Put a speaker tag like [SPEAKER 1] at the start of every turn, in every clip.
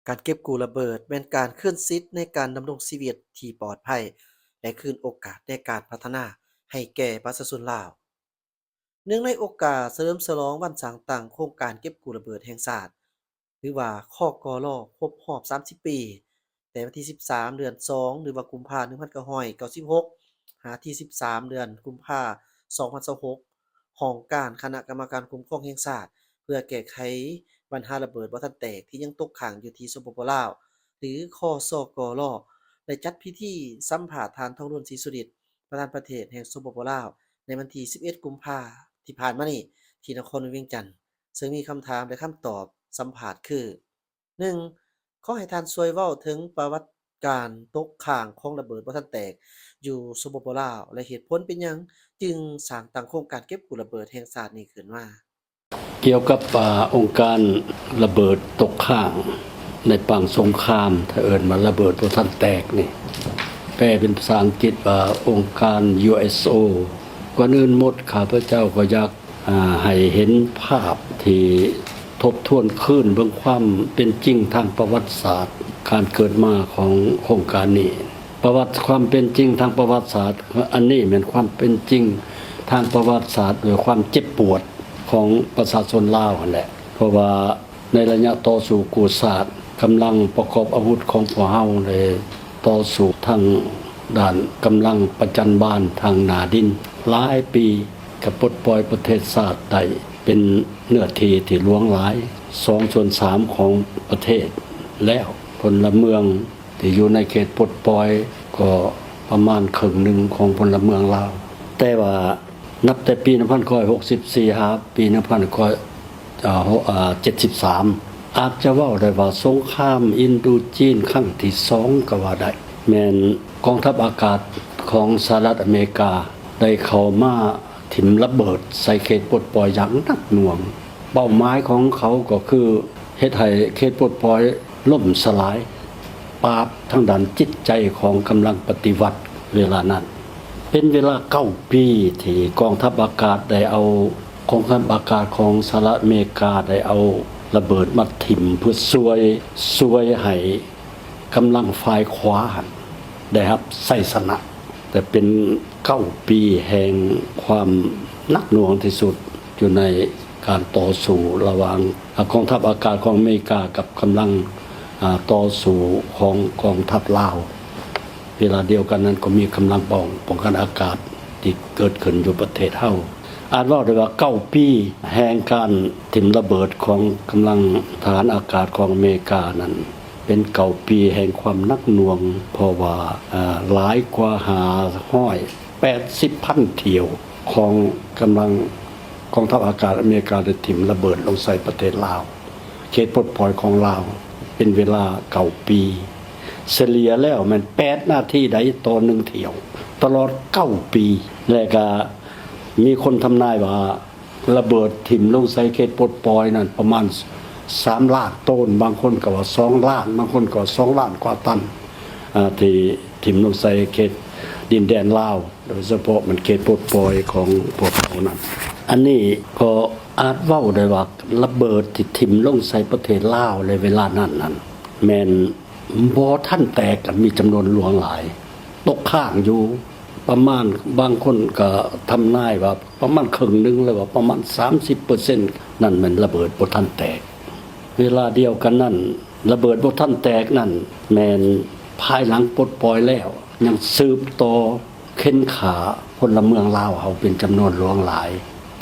[SPEAKER 1] การเก็บกู้ระเบิดแม่นการคืนสิทธิ์ในการดำรงชีวิตที่ปลอดภัยและคืนโอกาสในการพัฒนาให้แก่ประชาชนลาวเนื่องในโอกาสเฉลิมฉลองวันสร้างตั้งโครงการเก็บกู้ระเบิดแห่งชาติหรือว่าคกรครบรอบ30 ปีแต่วันที่13เดือน2หรือว่ากุมภาพันธ์1996หาที่13เดือนกุมภาพันธ์2026ของการคณะกรรมการคุ้มครองแห่งชาติเพื่อแก้ไขปัญหาระเบิดบ่ทันแตกที่ยังตกค้างอยู่ที่สปปลาวหรือคสกรได้จัดพิธีสัมภาษณ์ท่านทองล้วนศรีสุฤทธิ์ประธานประเทศแห่งสปปลาวในวันที่11กุมภาพันธ์ที่ผ่านมานี้ที่นครหลวงเวียงจันทน์ซึ่งมีคำถามและคำตอบสัมภาษณ์คือ 1. ขอให้ท่านช่วยเว้าถึงประวัติการตกค้างของระเบิดบ่ทันแตกอยู่สปปลาวและเหตุผลเป็นหยังจึงสร้างตั้งโครงการเก็บกู้ระเบิดแห่งชาตินี้ขึ้นมา
[SPEAKER 2] เกี่ยวกับองค์การระเบิดตกค้างในปังสงครามถ้าเอิ้นมาระเบิดบ่ทันแตกนี่แปลเป็นภาษาอังกฤษว่าองค์การ USO ก่อนอื่นหมดข้าพเจ้าก็อยากให้เห็นภาพที่ทบทวนคืนเรื่องความเป็นจริงทางประวัติศาสตร์การเกิดมาของโครงการนี้ประวัติความเป็นจริงทางประวัติศาสตร์อันนี้เป็นความเป็นจริงทางประวัติศาสตร์โดยความเจ็บปวดของประชาชนลาวนั่นแหละเพราะว่าในระยะต่อสู้กู้ชาติกำลังประกอบอาวุธของพวกเฮาได้ต่อสู้ทางด้านกำลังประจันบานทางหน้าดินหลายปีกับปลดปล่อยประเทศชาติได้เป็นเนื้อที่หลวงหลาย2/3ของประเทศแล้วพลเมืองที่อยู่ในเขตปลดปล่อยก็ประมาณครึ่งหนึ่งของพลเมืองลาวแต่ว่านับแต่ปี1964หาปี1973อาจจะว่าได้ว่าสงครามอินโดจีนครั้งที่2ก็ว่าได้แม้นกองทัพอากาศของสหรัฐอเมริกาได้เข้ามาถิ่มระเบิดใส่เขตปลดปล่อยอย่างหนักหน่วงเป้าหมายของเขาก็คือเฮ็ดให้เขตปลดปล่อยล่มสลายปราบทางด้านจิตใจของกำลังปฏิวัติเวลานั้นเป็นเวลา9ปีที่กองทัพอากาศได้เอากองทัพอากาศของสหรัฐอเมริกาได้เอาระเบิดมาถิ่มเพื่อช่วยให้กำลังฝ่ายขวาได้รับไสชนะแต่เป็น9ปีแห่งความหนักหน่วงที่สุดอยู่ในการต่อสู้ระหว่างกองทัพอากาศของอเมริกากับกำลังต่อสู้ของกองทัพลาวเวลาเดียวกันนั้นก็มีกำลังป้องกันอากาศที่เกิดขึ้นอยู่ประเทศเฮาอาจว่าได้ว่า9ปีแห่งการถิ่มระเบิดของกำลังทหารอากาศของอเมริกานั้นเป็น9ปีแห่งความหนักหน่วงเพราะว่าหลายกว่า80,000 เที่ยวของกำลังกองทัพอากาศอเมริกาได้ถิ่มระเบิดลงใส่ประเทศลาวเขตปลดปล่อยของลาวเป็นเวลา9ปีเฉลี่ยแล้วมัน8นาทีได้ต่อ1เที่ยวตลอด9ปีแล้วก็มีคนทำนายว่าระเบิดถิ่มลงใส่เขตปลดปล่อยนั่นประมาณ3ล้านต้นบางคนก็ว่า2ล้านบางคนก็2ล้านกว่าตันที่ถิ่มลงใส่เขตดินแดนลาวโดยเฉพาะมันเขตปลดปล่อยของพวกเขานั้นอันนี้ก็อาจเว้าได้ว่าระเบิดที่ถิ่มลงใส่ประเทศลาวในเวลานั้นแม่นบ่ทันแตกกันมีจำนวนหลวงหลายตกค้างอยู่ประมาณบางคนก็ทำนายว่าประมาณครึ่งนึงเลยว่าประมาณ 30% นั่นมันระเบิดบ่ทันแตกเวลาเดียวกันนั่นระเบิดบ่ทันแตกนั่นแม่นภายหลังปลดปล่อยแล้วยังสืบต่อเค้นขาพลเมืองลาวเฮาเป็นจำนวนหลวงหลาย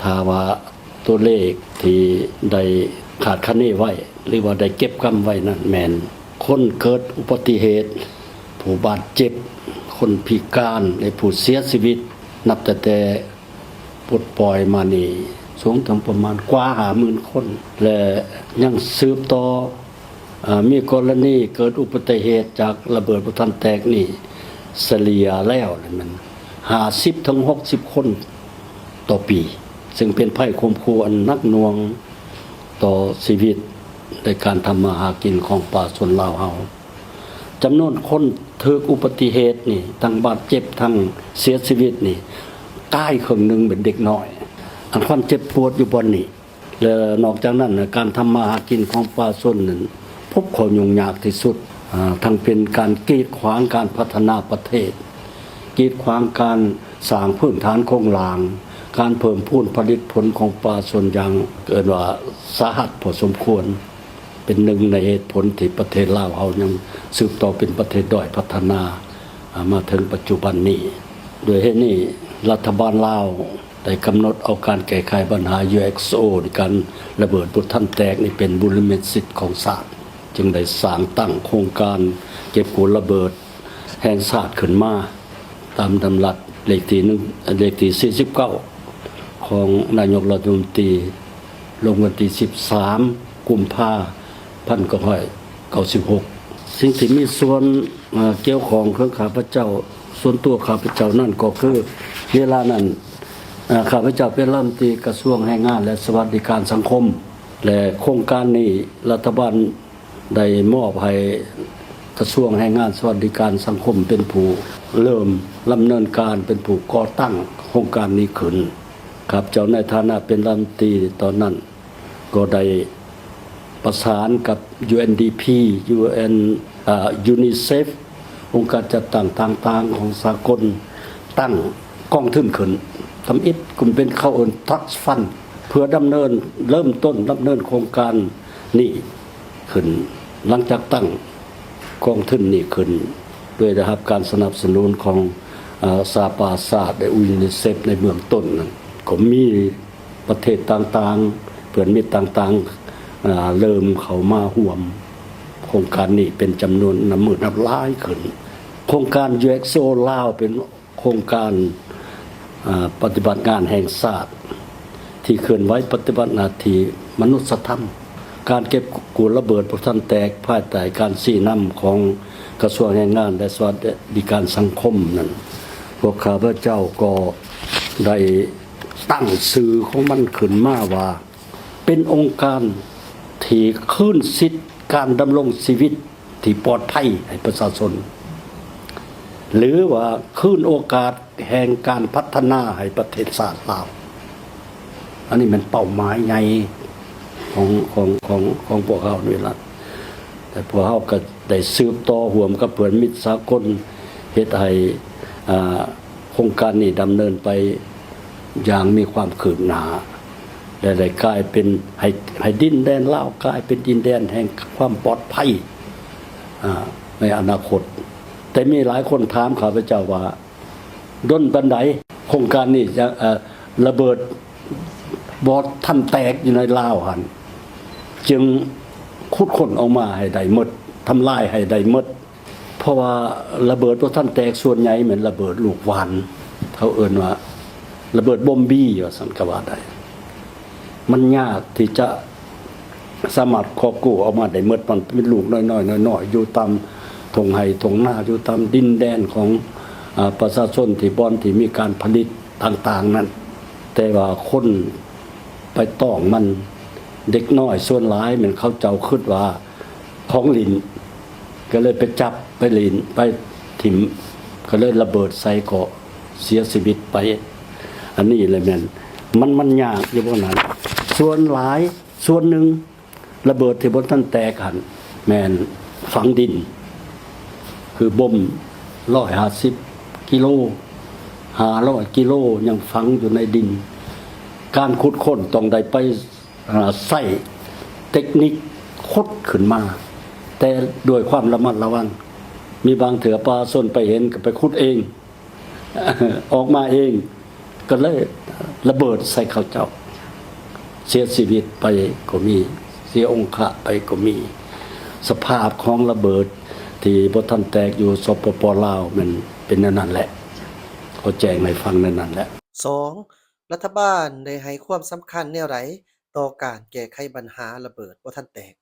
[SPEAKER 2] ถ้าว่าตัวเลขที่ได้คาดคะเนไว้หรือว่าได้เก็บกำไว้นั่นแม่นคนเกิดอุบัติเหตุผู้บาดเจ็บคนพิการและผู้เสียชีวิตนับแต่ปลดปล่อยมานี่สูงถึงประมาณกว่า50,000 คนและยังสืบต่อมีกรณีเกิดอุบัติเหตุจากระเบิดบ่ทันแตกนี่เฉลี่ยแล้วมัน50-60 คนต่อปีซึ่งเป็นภัยข่มขู่อันหนักหน่วงต่อชีวิตในการทำมาหากินของประชาชนลาวเฮาจำนวนคนถูกอุบัติเหตุนี่ทั้งบาดเจ็บทั้งเสียชีวิตนี่ใกล้ครึ่งนึงเป็นเด็กน้อยอันความเจ็บปวดอยู่บนนี้และนอกจากนั้นการทำมาหากินของประชาชนนั้นผ พบความยุ่งยากที่สุดทั้งเป็นการกีดขวางการพัฒนาประเทศกีดขวางการสร้างพื้นฐานโครงหลังการเพิ่มพูนผลิตผลของปลาส่วนอย่างเกินว่าสาหัสพอสมควรเป็นหนึ่งในเหตุผลที่ประเทศลาวเรายังสืบต่อเป็นประเทศด้อยพัฒนามาถึงปัจจุบันนี้โดยเหตุนี้รัฐบาลลาวได้กำหนดเอาการแก้ไขปัญหา UXO ในการระเบิดบุท่านแตกนี่เป็นบุริเมตสิทธิ์ของศาสตร์จึงได้สร้างตั้งโครงการเก็บกู้ระเบิดแห่งศาสตร์ขึ้นมาตามดำรัสเลขที่49ของนายกรัฐมนตรีลงวันที่13กุมภาพันธ์2596สิ่งที่มีส่วนเกี่ยวของเครื่องข้าพเจ้าส่วนตัวข้าพเจ้านั่นก็คือเวลานั้นข้าพเจ้าเป็นรัฐมนตรีกระทรวงแรงงานและสวัสดิการสังคมและโครงการนี้รัฐบาลได้มอบให้กระทรวงแรงงานสวัสดิการสังคมเป็นผู้เริ่มดำเนินการเป็นผู้ก่อตั้งโครงการนี้ขึ้นครับเจ้าในฐานะเป็นรัฐมนตรีตอนนั้นก็ได้ประสานกับ UNDP UNICEF องค์การจัดตั้งต่างๆของสากลตั้งกองทุนขึ้นทำอิฐกลุ่มเป็นเข้าเอิ้น Trust Fund เพื่อเริ่มต้นดำเนินโครงการนี้ขึ้นหลังจากตั้งกองทุนนี้ขึ้นด้วยได้รับการสนับสนุนของสหประชาชาติและยูนิเซฟในเบื้องต้นนั้นก็มีประเทศต่างๆเพื่อนมิตรต่างๆเริ่มเข้ามาร่วมโครงการนี้เป็นจำนวนนับหมื่นนับล้านขึ้นโครงการ UXO ลาวเป็นโครงการปฏิบัติงานแห่งชาติที่เคลื่อนไหวปฏิบัติหน้าที่มนุษยธรรมการเก็บกู้ระเบิดพวกท่านแตกภายใต้การชี้นำของกระทรวงแรงงานและสวัสดิการสังคมนั้นพวกข้าพเจ้าก็ได้ตั้งชื่อของมันขึ้นมาว่าเป็นองค์การที่คืนสิทธิการดำรงชีวิตที่ปลอดภัยให้ประชาชนหรือว่าคืนโอกาสแห่งการพัฒนาให้ประเทศชาติลาวอันนี้มันเป้าหมายใหญ่ของพวกเขานี่ล่ะแต่พวกเขาก็ได้สืบต่อร่วมกับเพื่อนมิตรสากลเฮ็ดให้โครงการนี้ดำเนินไปอย่างมีความคืบหน้าและได้กลายเป็นให้ดินแดนลาวกลายเป็นดินแดนแห่งความปลอดภัยในอนาคตแต่มีหลายคนถามข้าพเจ้าว่าด้นบันไดโครงการนี้จะระเบิดบอดท่านแตกอยู่ในลาวหันจึงขุดค้นออกมาให้ได้หมดทำลายให้ได้หมดเพราะว่าระเบิดบอดท่านแตกส่วนใหญ่เหมือนระเบิดลูกหวานเขาเอิ้นว่าระเบิดบอมบี้ว่าซั่นก็ว่าได้มันยากที่จะสามารถครอบกู้ออกมาได้หมดมันเป็นลูกน้อยๆอยู่ตามทงไห้ทงนาอยู่ตามดินแดนของประชาชนที่บ่อนที่มีการผลิตต่างๆนั้นแต่ว่าคนไปต้องมันเด็กน้อยส่วนหลายเหมือนเขาเจ้าคิดว่าของหลินก็เลยไปจับไปหลินไปถิ่มก็เลยระเบิดใส่เกาะเสียชีวิตไปอันนี้เลยแม่นมันยากอยู่พวกนั้นส่วนหลายส่วนหนึ่งระเบิดที่บนท่านแตกหันแม่นฝังดินคือบ่ม150 กิโล500 กิโลยังฝังอยู่ในดินการขุดค้นต้องได้ไปใส่เทคนิคขุดขึ้นมาแต่ด้วยความระมัดระวังมีบางเถือปลาส้นไปเห็นก็ไปขุดเองออกมาเองก็เลยระเบิดใส่เขาเจ้าเสียชีวิตไปก็มีเสียองค์ะไปก็มีสภาพของระเบิดที่บ่ทันแตกอยู่สปป.ลาวมันเป็นนั่นแหละเขาแจ้งให้ฟังนั่นแหละ
[SPEAKER 1] 2. รัฐบาลได้ให้ความสำคัญแนวใดต่อการแก้ไขปัญหาระเบิดบ่ทันแตก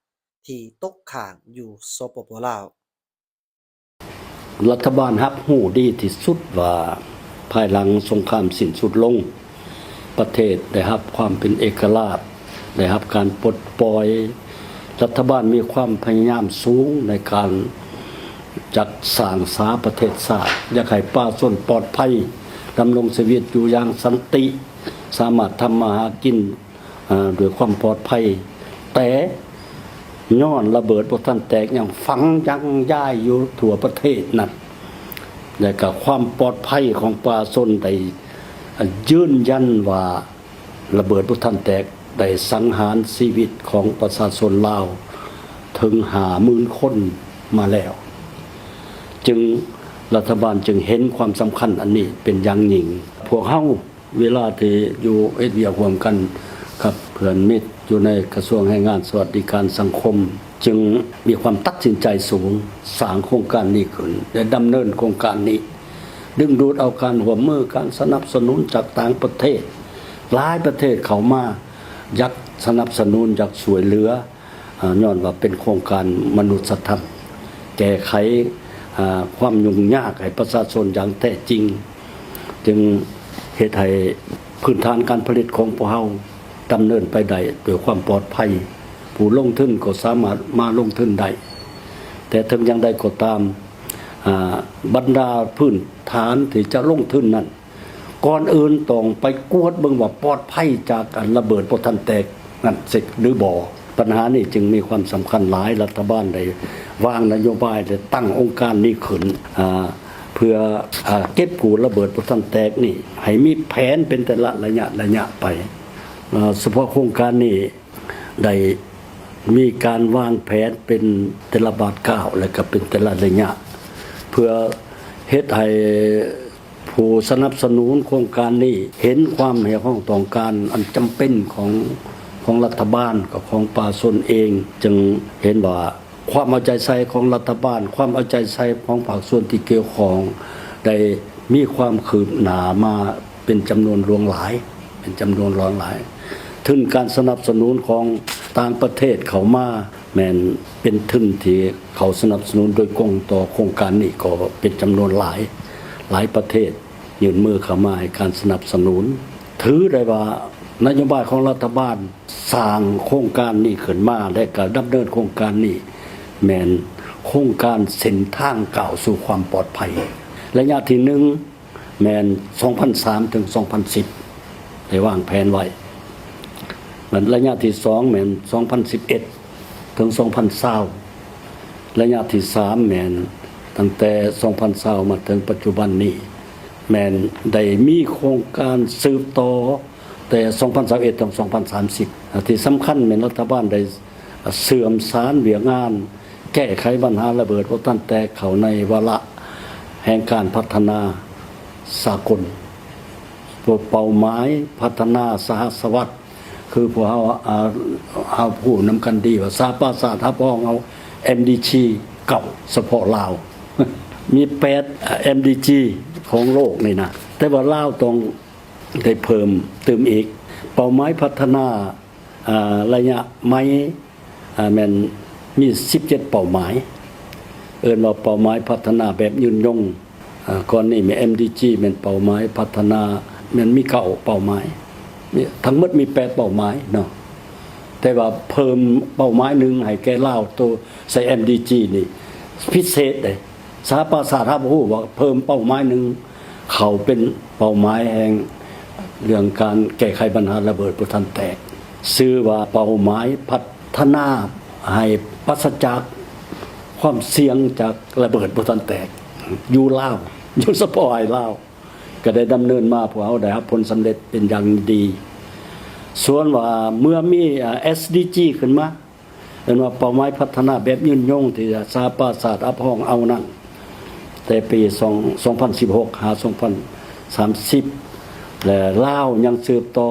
[SPEAKER 1] ที่ตกค้างอยู่สปป.ลาว
[SPEAKER 2] รัฐบาลรับรู้ดีที่สุดว่าภายหลังสงครามสิ้นสุดลงประเทศได้รับความเป็นเอกราชได้รับการปลดปล่อยรัฐบาลมีความพยายามสูงในการจัดสร้างสาประเทศชาติอยากให้ประชาชนปลอดภัยดำรงชีวิตอยู่อย่างสันติสามารถทำมาหากินด้วยความปลอดภัยแต่ ย้อนระเบิดบ่ทันแตกยังฝังยังย้ายอยู่ทั่วประเทศนั่นและก็ความปลอดภัยของประชาชนได้ยืนยันว่าระเบิดบ่ทันแตกได้สังหารชีวิตของประชาชนลาวถึง50,000 คนมาแล้วจึงรัฐบาลจึงเห็นความสำคัญอันนี้เป็นอย่างยิ่งพวกเฮาเวลาที่อยู่เฮ็ดเวียกร่วมกันกับเพื่อนมิตรอยู่ในกระทรวงแรงงานสวัสดิการสังคมจึงมีความตัดสินใจสูงสร้างโครงการนี้ขึ้นและดำเนินโครงการนี้ดึงดูดเอาการร่วมมือการสนับสนุนจากต่างประเทศหลายประเทศเข้ามาอยากสนับสนุนอยากช่วยเหลือย้อนว่าเป็นโครงการมนุษยธรรมแก้ไขความยุ่งยากให้ประชาชนอย่างแท้จริงจึงเฮ็ดให้พื้นฐานการผลิตของพวกเฮาดำเนินไปได้ด้วยความปลอดภัยผู้ลงทุนก็สามารถมาลงทุนได้แต่ถึงอย่างใดก็ตามบรรดาพื้นฐานที่จะลงทุนนั้นก่อนอื่นต้องไปกวดเบิ่งว่าปลอดภัยจากการระเบิดบ่ทันแตกนั่นสิหรือบ่ปัญหานี้จึงมีความสำคัญหลายรัฐบาลได้วางนโยบายได้ตั้งองค์การนี้ขึ้นเพื่อเก็บกู้ระเบิดบ่ทันแตกนี่ให้มีแผนเป็นแต่ละระยะไปเฉพาะโครงการนี้ได้มีการวางแผนเป็นแต่ละบาทก้าวและก็เป็นแต่ละระยะเพื่อเฮ็ดให้ผู้สนับสนุนโครงการนี้เห็นความเห็นของต้องการอันจำเป็นของรัฐบาลกับของประชาชนเองจึงเห็นว่าความเอาใจใส่ของรัฐบาลความเอาใจใส่ของภาคส่วนที่เกี่ยวข้องได้มีความคืบหน้ามาเป็นจำนวนหลวงหลายถึงการสนับสนุนของต่างประเทศเข้ามาแม้นเป็นทุนที่เขาสนับสนุนโดยกงต่อโครงการนี้ก็เป็นจำนวนหลายประเทศยื่นมือเข้ามาให้การสนับสนุนถือได้ว่านโยบายของรัฐบาลสร้างโครงการนี้ขึ้นมาและก็ดำเนินโครงการนี้แม่นโครงการเส้นทางก้าวสู่ความปลอดภัยระยะที่1แม่น2003ถึง2010ได้วางแผนไว้ระยะที่2แม่น2011ถึง2020ระยะที่3แม่นตั้งแต่2020มาถึงปัจจุบันนี้แม่นได้มีโครงการสืบต่อแต่2021ถึง2030ที่สำคัญแม่นรัฐบาลได้เสื่อมสารเวียงานแก้ไขปัญหาระเบิดบ่ทันแตกเข้าในวาระแห่งการพัฒนาสากลเป้าหมายพัฒนาสหสวัสดิ์คือพวกเอาพูดนำกันดีว่าสาปราสาททับห้องเอา MDG เก่าเฉพาะลาว มี8 MDG ของโลกนี่นะแต่ว่าลาวต้องได้เพิ่มเติมอีกเป้าหมายพัฒนาระยะไม้แม่นมี17เป้าหมายว่าเป้าหมายพัฒนาแบบยืนยงก่อนนี้มี MDG แม่นเป้าหมายพัฒนาแม่นมี9เป้าหมายทั้งหมดมี8เป้าหมายเนาะแต่ว่าเพิ่มเป้าหมายนึงให้แก่ลาวตัวใส่ MDG นี่พิเศษเลยสหประชาชาติฮู้ว่าเพิ่มเป้าหมายนึงเขาเป็นเป้าหมายแห่งเรื่องการแก้ไขปัญหาระเบิดบ่ทันแตกชื่อว่าเป้าหมายพัฒนาให้ปราศจากความเสี่ยงจากระเบิดบ่ทันแตกอยู่ลาวอยู่เฉพาะให้ลาวก็ได้ดำเนินมาพวกเขาได้รับผลสำเร็จเป็นอย่างดีส่วนว่าเมื่อมี SDG ขึ้นมาเป็นว่าเป้าหมายพัฒนาแบบยืนยงที่สหประชาชาติอัพห้องเอานั่นแต่ปี2016หา2030และลาวยังสืบต่อ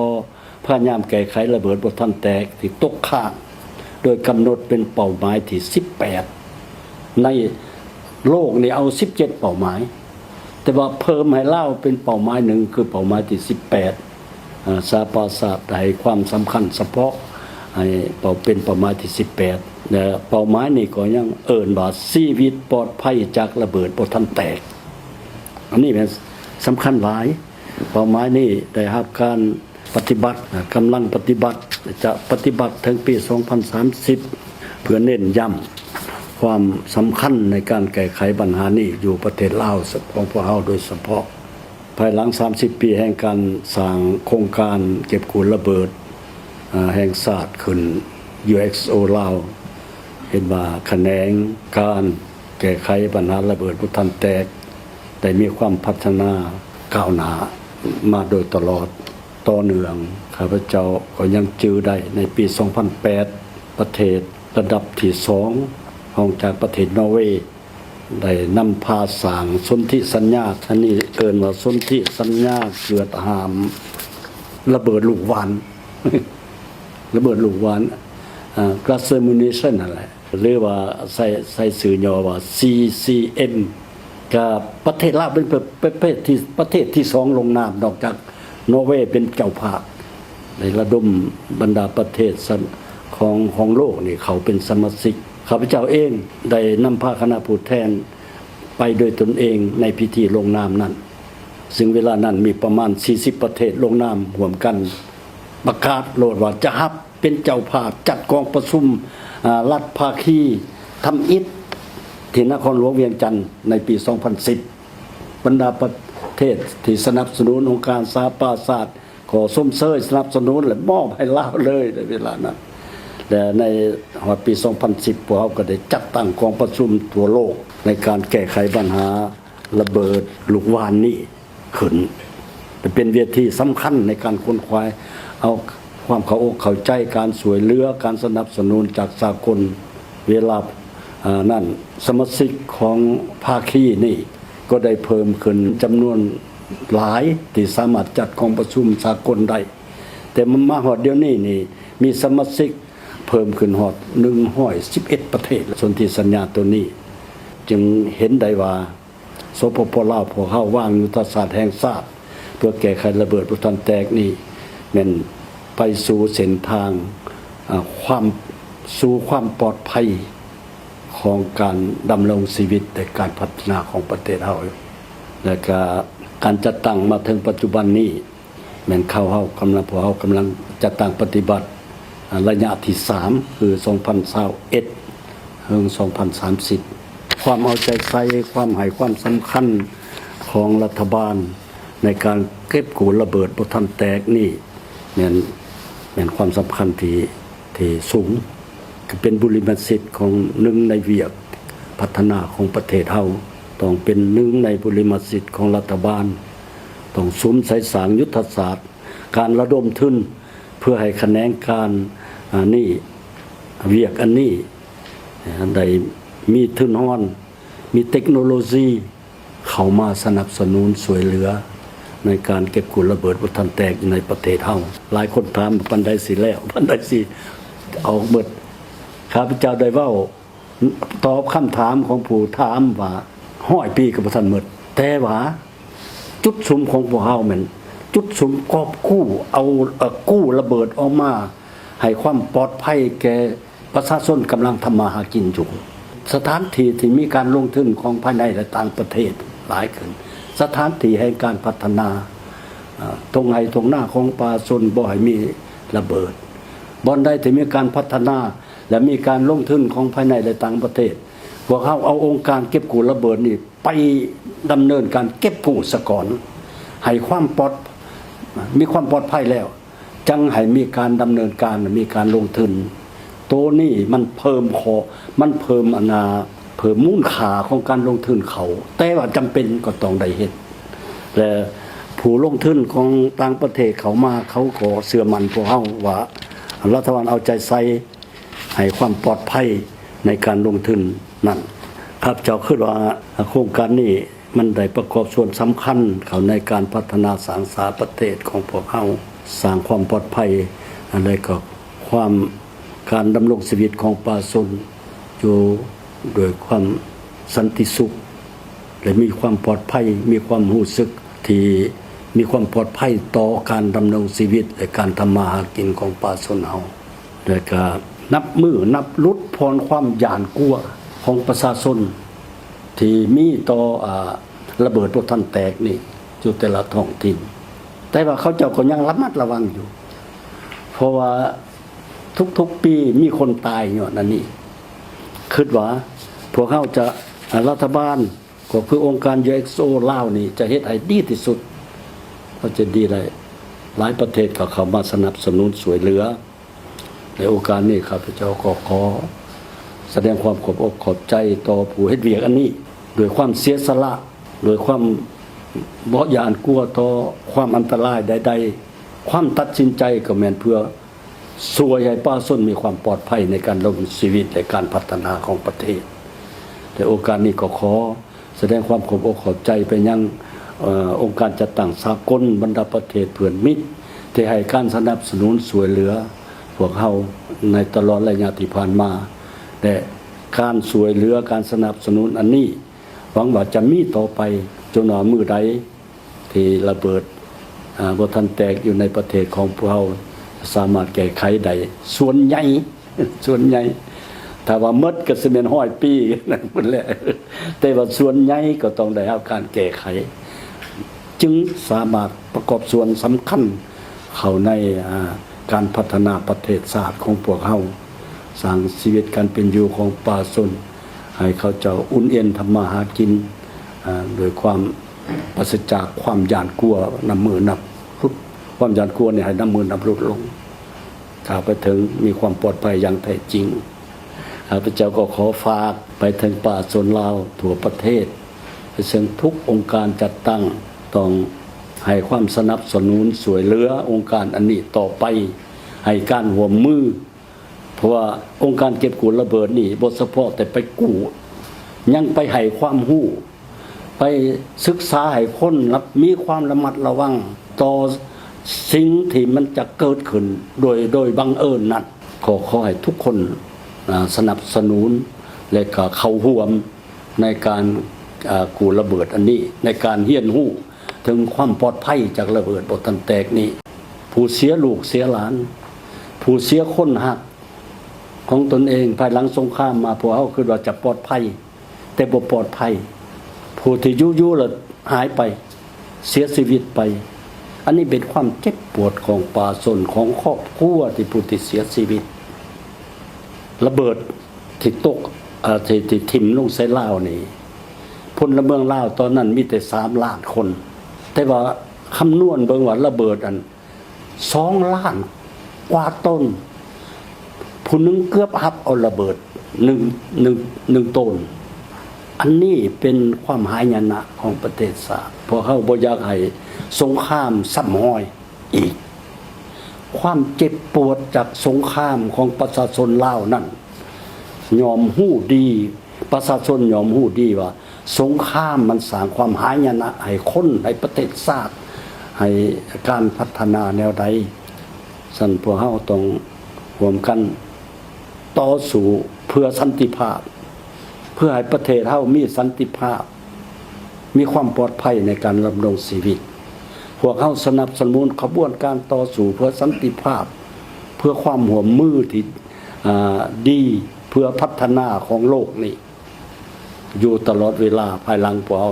[SPEAKER 2] พยายามแก้ไขระเบิดบ่ทันแตกที่ตกค้างโดยกำหนดเป็นเป้าหมายที่18ในโลกนี่เอา17เป้าหมายแต่ว่าเพิ่มให้ลาวเป็นเป้าหมายหนึ่งคือเป้าหมายที่18สหประชาชาติให้ความสำคัญเฉพาะให้เป็นเป้าหมายที่18และเป้าหมายนี้ก็ยังว่าชีวิตปลอดภัยจากระเบิดบ่ทันแตกอันนี้เป็นสำคัญหลายเป้าหมายนี้ได้รับการปฏิบัติกำลังปฏิบัติจะปฏิบัติถึงปี2030เพื่อเน้นย้ำความสำคัญในการแก้ไขปัญหานี้อยู่ประเทศลาวของพวกเราโดยเฉพาะภายหลัง30ปีแห่งการสร้างโครงการเก็บกู้ระเบิดแห่งชาติขึ้น UXO ลาว เห็นว่าแขนงการแก้ไขปัญหาระเบิดบ่ทันแตกได้มีความพัฒนาก้าวหน้ามาโดยตลอดต่อเนื่องข้าพเจ้าก็ยังจื้อได้ในปี 2008 ประเทศระดับที่2รองจากประเทศนอร์เวย์ได้นำพาสร้างสนธิสัญญาอันนี้เอิ้นว่าสนธิสัญญาเกิดหามระเบิดลูกวาน ระเบิดลูกวานcluster munition นั่นแหละหรือว่าใส่ชื่อย่อว่า CCM กับประเทศลาวเป็นประเทศที่2ลงนามนอกจากนอร์เวย์เป็นเจ้าภาพในระดมบรรดาประเทศของโลกนี่เขาเป็นสมาชิกข้าพเจ้าเองได้นำพาคณะผู้แทนไปโดยตนเองในพิธีลงนามนั้นซึ่งเวลานั้นมีประมาณ40ประเทศลงนามร่วมกันประกาศโลดว่าจะรับเป็นเจ้าภาพจัดกองประชุมรัฐภาคีทำอิฐที่นครหลวงเวียงจันทร์ในปี 2010 บรรดาประเทศที่สนับสนุนองค์การสหประชาชาติขอส้มเซยสนับสนุนและมอบให้ลาวเลยในเวลานั้นแต่ในปี 2010 พวกเราก็ได้จัดตั้งกองประชุมทั่วโลกในการแก้ไขปัญหาระเบิดลูกวานนี้ขึ้นเป็นเวทีสำคัญในการค้นคว้าเอาความเข้าอกเข้าใจการสวยเรือการสนับสนุนจากสากลเวลานั่นสมาชิกของภาคีนี่ก็ได้เพิ่มขึ้นจำนวนหลายที่สามารถจัดกองประชุมสากลได้แต่มันมาฮอดเดี๋ยวนี้นี่มีสมาชิกเพิ่มขึ้นฮอด111ประเทศสนธิสัญญาตัวนี้จึงเห็นได้ว่าสปปลาวพวกเฮาวางยุทธศาสตร์แห่งชาติเพื่อแก้ไขระเบิดบ่ทันแตกนี่แม่นไปสู่เส้นทางความปลอดภัยของการดำรงชีวิตในการพัฒนาของประเทศเฮาและก็การจัดตั้งมาถึงปัจจุบันนี้แม่นพวกเฮากำลังจัดตั้งปฏิบัติระยะที่3คือ 2021 ถึง 2030 ความเอาใจใส่ความให้ความสำคัญของรัฐบาลในการเก็บกู้ระเบิดบ่ทันแตกนี่แม่นความสำคัญที่สูงก็เป็นบุริมสิทธิ์ของหนึ่งในเวียกพัฒนาของประเทศเฮาต้องเป็นหนึ่งในบุริมสิทธิ์ของรัฐบาลต้องสุมใส่สางยุทธศาสตร์การระดมทุนเพื่อให้แขนงการนี่เวียกอันนี้ได้มีทุนฮ้อนมีเทคโนโลยีเข้ามาสนับสนุนสวยเหลือในการเก็บกู้ระเบิดบ่ทันแตกในประเทศเฮาหลายคนถามปันใดสิแล้วปันใดสิเอาเบิดข้าพเจ้าได้เว้าตอบคำถามของผู้ถามว่า100 ปีก็บ่ทันหมดแต่ว่าจุดสุมของพวกเฮาแม่นจุดสุมกอบกู้เอากู้ระเบิดออกมาให้ความปลอดภัยแก่ประชาชนกำลังทำมาหากินอยู่สถานที่ที่มีการลงทุนของภายในและต่างประเทศหลายขึ้นสถานที่แห่งการพัฒนาตรงไหนตรงหน้าของป่าชนบ่ให้มีระเบิดบ่อนใดที่มีการพัฒนาและมีการลงทุนของภายในและต่างประเทศพวกเขาเอาองค์การเก็บกู้ระเบิดนี่ไปดำเนินการเก็บกู้ซะก่อนให้ความมีความปลอดภัยแล้วจังให้มีการดำเนินการมีการลงทุนตัวนี้มันเพิ่มเพิ่มมูลค่าของการลงทุนเขาแต่ว่าจำเป็นก็ต้องได้เฮ็ดและผู้ลงทุนของต่างประเทศเขามาเขาก็เชื่อมั่นพวกเฮาว่ารัฐบาลเอาใจใส่ให้ความปลอดภัยในการลงทุนนั่นครับเจ้าคิดว่าโครงการนี้มันได้ประกอบส่วนสำคัญเขาในการพัฒนาสร้างสาประเทศของพวกเฮาสร้างความปลอดภัยอะไรก็ความการดำรงชีวิตของประชาชนอยู่โดยความสันติสุขและมีความปลอดภัยมีความรู้สึกที่มีความปลอดภัยต่อการดำรงชีวิตและการทำมาหากินของประชาชนเฮาและก็นับลดพรความหยาดกลัวของประชาชนที่มีต่อระเบิดบ่ทันแตกนี่อยู่แต่ละท้องถิ่นแต่ว่าเขาเจ้าก็ยังระมัดระวังอยู่เพราะว่าทุกๆปีมีคนตายอยู่นั่นนี่คิดว่าพวกเขาจะรัฐบาลก็คือองค์การ UXO ลาวนี่จะเฮ็ดให้ดีที่สุดเขาจะดีได้หลายประเทศก็เข้ามาสนับสนุนสวยเหลือในโอกาสนี้ข้าพเจ้าก็ขอ แสดงความขอบอกขอบใจต่อผู้เฮ็ดเวียกอันนี้ด้วยความเสียสละด้วยความบ่หยานกลัวต่อความอันตรายใดๆความตัดสินใจก็แม่นเพื่อช่วยให้ป้าส้นมีความปลอดภัยในการดำรงชีวิตและการพัฒนาของประเทศแต่โอกาสนี้ก็ขอแสดงความขอบอกขอบใจไปยังองค์การจัดตั้งสากลบรรดาประเทศเพื่อนมิตรที่ให้การสนับสนุนช่วยเหลือพวกเฮาในตลอดระยะที่ผ่านมาแต่การช่วยเหลือการสนับสนุนอันนี้หวังว่าจะมีต่อไปจนว่ามื้อใดที่ระเบิดบ่ทันแตกอยู่ในประเทศของพวกเราสามารถแก้ไขได้ส่วนใหญ่ถ้าว่าหมดก็สิแม่น100 ปีนั่นพุ่นแหละแต่ว่าส่วนใหญ่ก็ต้องได้รับการแก้ไขจึงสามารถประกอบส่วนสำคัญเข้าในการพัฒนาประเทศชาติของพวกเฮาสร้างชีวิตการเป็นอยู่ของป่าชนให้เขาเจ้าอุ่นเอียนทำมาหากินโดยความปราศจากความหยาดกลัวน้ำมือนับรุดความหยาดกลัวเนี่ยให้น้ำมือนับรุดลงถ้าไปถึงมีความปลอดภัยอย่างแท้จริงข้าพเจ้าก็ขอฝากไปถึงป่าชนลาวทั่วประเทศไปถึงทุกองค์การจัดตั้งต้องให้ความสนับสนุนสวยเหลือองค์การอันนี้ต่อไปให้การร่วมมือเพราะว่าองค์การเก็บกู้ระเบิดนี่บ่เฉพาะแต่ไปกู้ยังไปให้ความรู้ไปศึกษาให้คนมีความระมัดระวังต่อสิ่งที่มันจะเกิดขึ้นโดยบังเอิญนั้นขอให้ทุกคนสนับสนุนและก็เข้าร่วมในการกู้ระเบิดอันนี้ในการเรียนรู้ถึงความปลอดภัยจากระเบิดบ่ทันแตกนี้ผู้เสียลูกเสียหลานผู้เสียคนหักของตนเองภายหลังสงครามมาพวกเขาคือว่าจะปลอดภัยแต่บ่ปลอดภัยผู้ที่อยู่ๆแล้วหายไปเสียชีวิตไปอันนี้เป็นความเจ็บปวดของป่าชนของครอบครัวที่ผู้ที่เสียชีวิตระเบิดที่ตกที่ถิ่มลงใส่ลาวนี่พลเมืองลาวตอนนั้นมีแต่3 ล้านคนแต่ว่าคำนวณเบิ่งว่าระเบิดอัน2 ล้านกว่าต้นผู้นึงเกือบหับเอาระเบิด1ต้นอันนี้เป็นความหายนะของประเทศชาติเพราะเขาบ่อยากให้สงครามซ้ำรอยอีกความเจ็บปวดจากสงครามของประชาชนลาวนั่นยอมฮู้ดีประชาชนยอมฮู้ดีว่าสงครามมันสร้างความหายนะให้คนให้ประเทศชาติให้การพัฒนาแนวใดสั่นพวกเฮาต้องร่วมกันต่อสู้เพื่อสันติภาพเพื่อให้ประเทศเฮามีสันติภาพมีความปลอดภัยในการดำรงชีวิตพวกเฮาสนับสนุนขบวนการต่อสู้เพื่อสันติภาพเพื่อความร่วมมือที่ดีเพื่อพัฒนาของโลกนี้อยู่ตลอดเวลาภายหลังพวกเฮา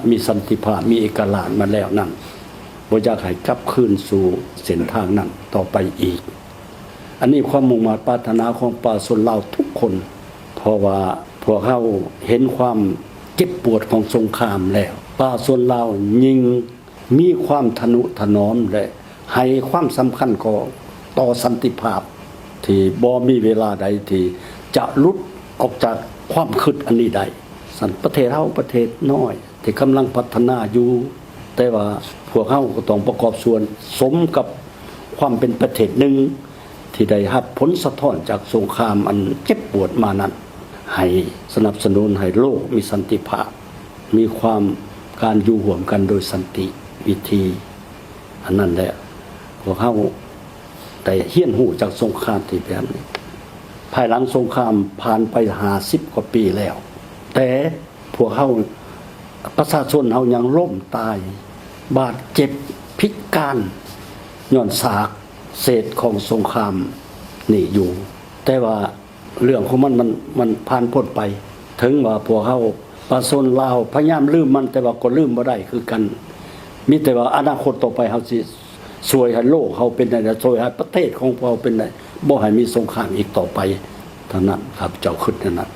[SPEAKER 2] มีสันติภาพมีเอกราชมาแล้วนั่นบ่อยากให้กลับคืนสู่เส้นทางนั้นต่อไปอีกอันนี้ความมุ่งมั่นปรารถนาของประชาชนลาวทุกคนเพราะว่าพวกเขาเห็นความเจ็บปวดของสงครามแล้วประชาชนลาวยิ่งมีความทนุถนอมและให้ความสำคัญต่อสันติภาพที่บ่มีเวลาใดที่จะหลุดออกจากความคิดอันนี้ได้ประเทศเฮาประเทศน้อยที่กำลังพัฒนาอยู่แต่ว่าพวกเฮาก็ต้องประกอบส่วนสมกับความเป็นประเทศหนึ่งที่ได้รับผลสะท้อนจากสงครามอันเจ็บปวดมานั้นให้สนับสนุนให้โลกมีสันติภาพมีความการอยู่ร่วมกันโดยสันติวิธีอันนั้นแหละพวกเฮาได้เรียนรู้จากสงครามที่แบบนี้ภายหลังสงครามผ่านไป50 กว่าปีแล้วแต่พวกเฮาประชาชนเฮายังล้มตายบาดเจ็บพิการย้อนซากเศษของสงครามนี่อยู่แต่ว่าเรื่องของมันผ่านพ้นไปถึงว่าพวกเฮาประชาชนลาวพยายามลืมมันแต่ว่าก็ลืมบ่ได้คือกันมีแต่ว่าอนาคตต่อไปเฮาสิช่วยให้โลกเฮาเป็นได้ช่วยให้ประเทศของเราเป็นได้บ่ให้มีสงครามอีกต่อไปเท่านั้นครับเจ้าคิดนั่นน่ะ